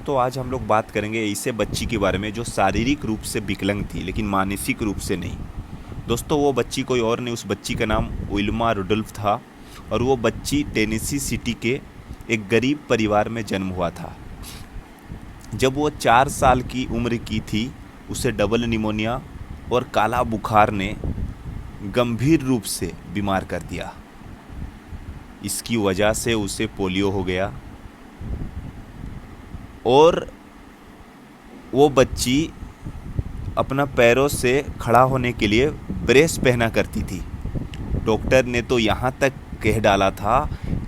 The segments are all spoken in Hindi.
दोस्तों आज हम लोग बात करेंगे ऐसे बच्ची के बारे में जो शारीरिक रूप से विकलांग थी लेकिन मानसिक रूप से नहीं। दोस्तों वो बच्ची कोई और नहीं, उस बच्ची का नाम विल्मा रुडोल्फ था और वो बच्ची टेनेसी सिटी के एक गरीब परिवार में जन्म हुआ था। जब वो 4 साल की उम्र की थी उसे डबल निमोनिया और काला बुखार ने गंभीर रूप से बीमार कर दिया। इसकी वजह से उसे पोलियो हो गया और वो बच्ची अपना पैरों से खड़ा होने के लिए ब्रेस पहना करती थी। डॉक्टर ने तो यहाँ तक कह डाला था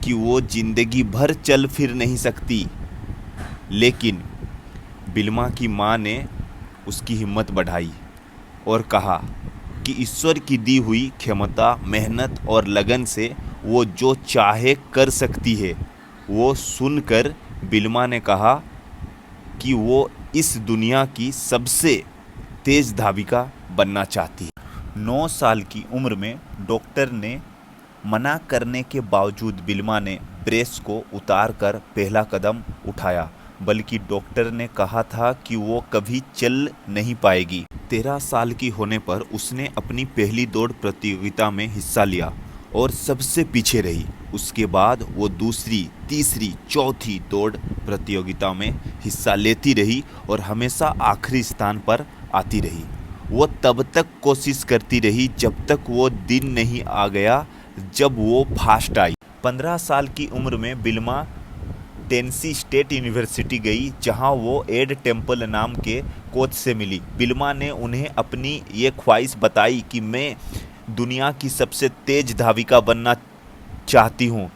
कि वो जिंदगी भर चल फिर नहीं सकती, लेकिन बिल्मा की माँ ने उसकी हिम्मत बढ़ाई और कहा कि ईश्वर की दी हुई क्षमता, मेहनत और लगन से वो जो चाहे कर सकती है। वो सुनकर बिल्मा ने कहा कि वो इस दुनिया की सबसे तेज धाविका बनना चाहती है। 9 साल की उम्र में डॉक्टर ने मना करने के बावजूद बिल्मा ने ब्रेस को उतार कर पहला कदम उठाया, बल्कि डॉक्टर ने कहा था कि वो कभी चल नहीं पाएगी। 13 साल की होने पर उसने अपनी पहली दौड़ प्रतियोगिता में हिस्सा लिया और सबसे पीछे रही। उसके बाद वो दूसरी, तीसरी, चौथी दौड़ प्रतियोगिता में हिस्सा लेती रही और हमेशा आखिरी स्थान पर आती रही। वो तब तक कोशिश करती रही जब तक वो दिन नहीं आ गया जब वो फास्ट आई। 15 साल की उम्र में बिल्मा टेनेसी स्टेट यूनिवर्सिटी गई, जहां वो एड टेम्पल नाम के कोच से मिली। बिल्मा ने उन्हें अपनी ये ख्वाहिश बताई कि मैं दुनिया की सबसे तेज धाविका बनना चाहती हूँ।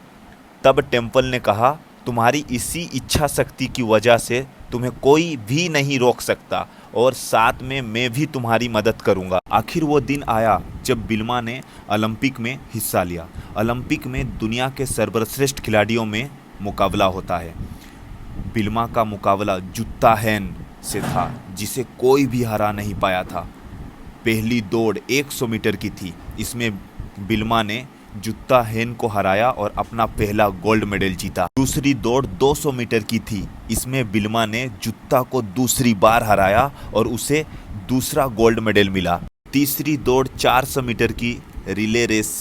तब टेम्पल ने कहा, तुम्हारी इसी इच्छा शक्ति की वजह से तुम्हें कोई भी नहीं रोक सकता और साथ में मैं भी तुम्हारी मदद करूँगा। आखिर वो दिन आया जब बिल्मा ने ओलंपिक में हिस्सा लिया। ओलंपिक में दुनिया के सर्वश्रेष्ठ खिलाड़ियों में मुकाबला होता है। बिल्मा का मुकाबला जुत्ता हेन से था, जिसे कोई भी हरा नहीं पाया था। पहली दौड़ 100 मीटर की थी। इसमें बिल्मा ने जुत्ता हेन को हराया और अपना पहला गोल्ड मेडल जीता। दूसरी दौड़ 200 मीटर की थी। इसमें बिल्मा ने जुत्ता को दूसरी बार हराया और उसे दूसरा गोल्ड मेडल मिला। तीसरी दौड़ 400 मीटर की रिले रेस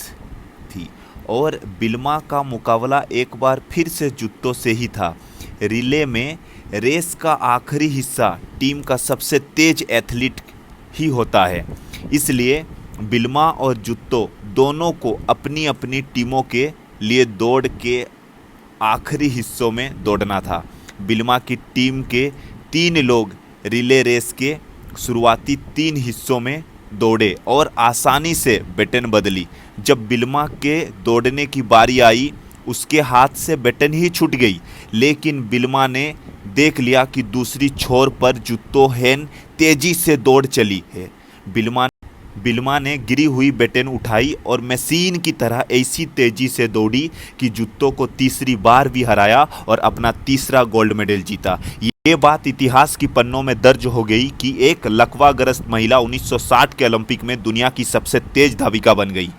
थी और बिल्मा का मुकाबला एक बार फिर से जूतों से ही था। रिले में रेस का आखिरी हिस्सा टीम का सबसे तेज एथलीट ही होता है, इसलिए बिल्मा और जुत्तो दोनों को अपनी अपनी टीमों के लिए दौड़ के आखिरी हिस्सों में दौड़ना था। बिल्मा की टीम के 3 लोग रिले रेस के शुरुआती 3 हिस्सों में दौड़े और आसानी से बैटन बदली। जब बिल्मा के दौड़ने की बारी आई, उसके हाथ से बैटन ही छूट गई, लेकिन बिल्मा ने देख लिया कि दूसरी छोर पर जुत्तो हेन तेजी से दौड़ चली है। बिल्मा ने गिरी हुई बैटन उठाई और मशीन की तरह ऐसी तेजी से दौड़ी कि जुत्तो को तीसरी बार भी हराया और अपना तीसरा गोल्ड मेडल जीता। ये बात इतिहास की पन्नों में दर्ज हो गई कि एक लकवाग्रस्त महिला 1960 के ओलंपिक में दुनिया की सबसे तेज धाविका बन गई।